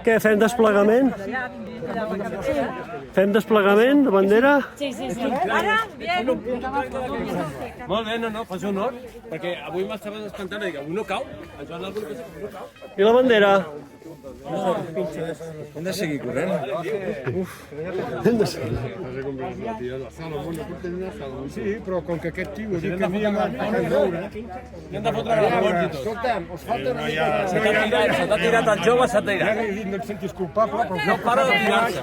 Què, fem desplegament? Fem desplegament de bandera? Sí. Ara, bien. Molt bé, no, fas honor, perquè avui m'estaves espantant i dic, avui no cau, ens van alguna cosa que no cau. I la bandera? Hem de seguir corrent. Hem de seguir. Sí, però com que aquest tio diu que havia marcat el veure... Hem de fotre la mort i tot. Escolta'm, us falta una mica... Se t'ha tirat el jove, se t'ha Ja tirat. li he dit, no et sentis culpable, però... No para de tirar-se.